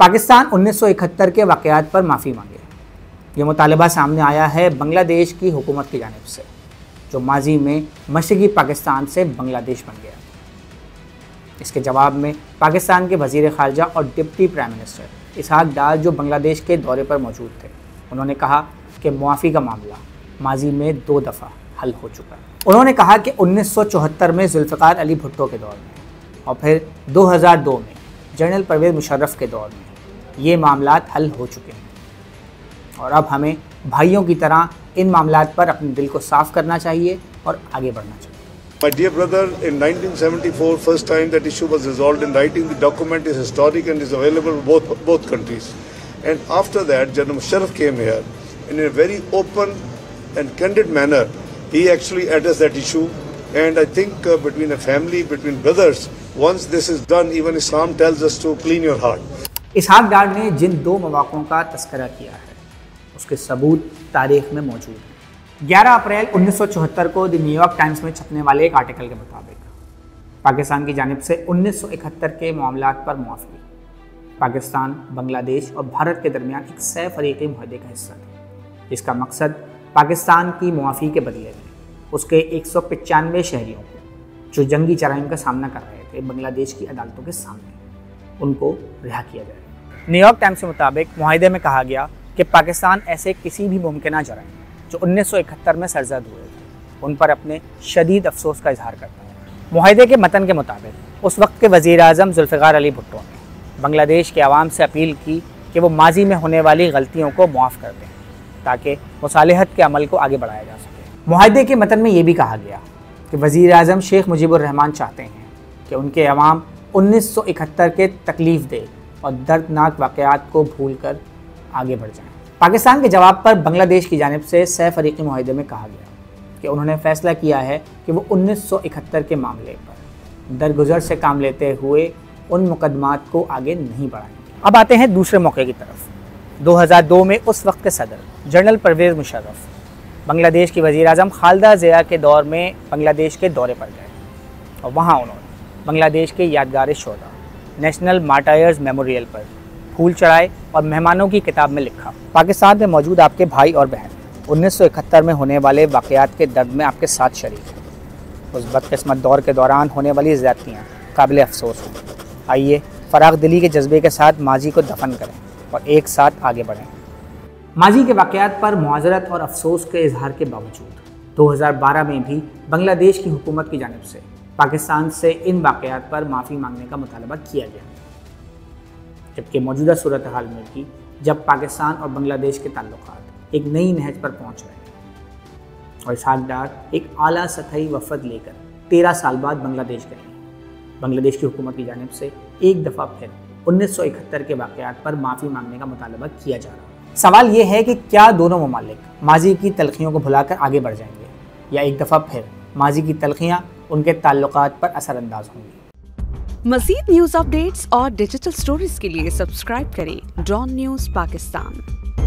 पाकिस्तान 1971 के वाक़यात पर माफ़ी मांगे। ये मुतालबा सामने आया है बांग्लादेश की हुकूमत की जानिब से, जो माजी में मशरक़ी पाकिस्तान से बांग्लादेश बन गया। इसके जवाब में पाकिस्तान के वज़ीर ख़ारजा और डिप्टी प्राइम मिनिस्टर इसहाक़ डार, जो बांग्लादेश के दौरे पर मौजूद थे, उन्होंने कहा कि मुआफ़ी का मामला माजी में 2 दफ़ा हल हो चुका है। उन्होंने कहा कि 1974 में ज़ुल्फ़िकार अली भुट्टो के दौर में और फिर 2002 में जनरल परवेज़ मुशर्रफ के दौर में ये मामलात हल हो चुके हैं और अब हमें भाइयों की तरह इन मामलात पर अपने दिल को साफ़ करना चाहिए और आगे बढ़ना चाहिए। My dear brother, in 1974, first time that issue was resolved in writing. The document is historic and is available in both countries. And after that, General Musharraf came here in a very open and candid manner. He actually addressed that issue. And I think between a family, between brothers, once this is done, even Islam tells us to clean your heart. इसहाक़ डार ने जिन 2 मौक़ों का तस्करा किया है, उसके सबूत तारीख़ में मौजूद हैं। 11 अप्रैल 1974 को द न्यूयॉर्क टाइम्स में छपने वाले एक आर्टिकल के मुताबिक पाकिस्तान की जानिब से 1971 के मामलात पर मुआफ़ी पाकिस्तान, बांग्लादेश और भारत के दरमियान एक सह फ़रीक़ी मुआहदे का हिस्सा था, जिसका मकसद पाकिस्तान की मुआफ़ी के बदले में उसके 195 शहरियों को, जो जंगी जराइम का सामना कर रहे थे, बांग्लादेश की अदालतों के सामने उनको रिहा किया जाए। न्यूयॉर्क टाइम्स के मुताबिक मुआहदे में कहा गया कि पाकिस्तान ऐसे किसी भी मुमकिन जराइम जो 1971 में सरजद हुए थे, उन पर अपने शदीद अफसोस का इजहार करता है। मुआहदे के मतन के मुताबिक उस वक्त के वज़ीर आज़म ज़ुल्फ़िकार अली भुट्टो ने बांग्लादेश के अवाम से अपील की कि वो माजी में होने वाली गलतियों को मुआफ़ कर दें, ताकि मुसालहत के अमल को आगे बढ़ाया जा सके। मुआहदे के मतन में ये भी कहा गया कि वज़ीर आज़म शेख मुजीबुर रहमान चाहते हैं कि उनके अवाम 1971 के तकलीफ़ दे और दर्दनाक वाक़यात को भूल कर आगे बढ़ जाएँ। पाकिस्तान के जवाब पर बांग्लादेश की जानिब से सह फ़रीक़ी मुआहदे में कहा गया कि उन्होंने फ़ैसला किया है कि वो 1971 के मामले पर दरगुजर से काम लेते हुए उन मुकदमात को आगे नहीं बढ़ाएंगे। अब आते हैं दूसरे मौके की तरफ। 2002 में उस वक्त के सदर जनरल परवेज़ मुशर्रफ बांग्लादेश की वज़ीर आज़म खालिदा ज़िया के दौर में बांग्लादेश के दौरे पर गए और वहाँ उन्होंने बांग्लादेश के यादगार शोधा नेशनल मार्टायर्स मेमोरियल पर फूल चढ़ाए और मेहमानों की किताब में लिखा, पाकिस्तान में मौजूद आपके भाई और बहन 1971 में होने वाले वाक़यात के दर्द में आपके साथ शरीक हैं। उस बदकिस्मत दौर के दौरान होने वाली ज़्यादतियाँ काबिल अफसोस हों। आइए फ़राग़ दिली के जज्बे के साथ माजी को दफन करें और एक साथ आगे बढ़ें। माजी के वाक़यात पर मुआज़रत और अफसोस के इजहार के बावजूद 2012 में भी बांग्लादेश की हुकूमत की जानिब से पाकिस्तान से इन वाक़यात पर माफ़ी मांगने का मुतालबा किया गया, जबकि मौजूदा सूरत हाल में भी जब पाकिस्तान और बांग्लादेश के ताल्लुकात एक नई नहज पर पहुंच रहे हैं और इसहाक़ डार एक आला सतही वफ़द लेकर 13 साल बाद बांग्लादेश गए हैं, बांग्लादेश की हुकूमत की जानिब से एक दफ़ा फिर 1971 के वाक़यात पर माफ़ी मांगने का मुतालबा किया जा रहा है। सवाल ये है कि क्या दोनों ममालिक माजी की तलख़ियों को भुलाकर आगे बढ़ जाएंगे या एक दफ़ा फिर माजी की तलख़ियाँ उनके ताल्लुकात पर असरअंदाज होंगी। मज़ीद न्यूज़ अपडेट्स और डिजिटल स्टोरीज के लिए सब्सक्राइब करें डॉन न्यूज़ पाकिस्तान।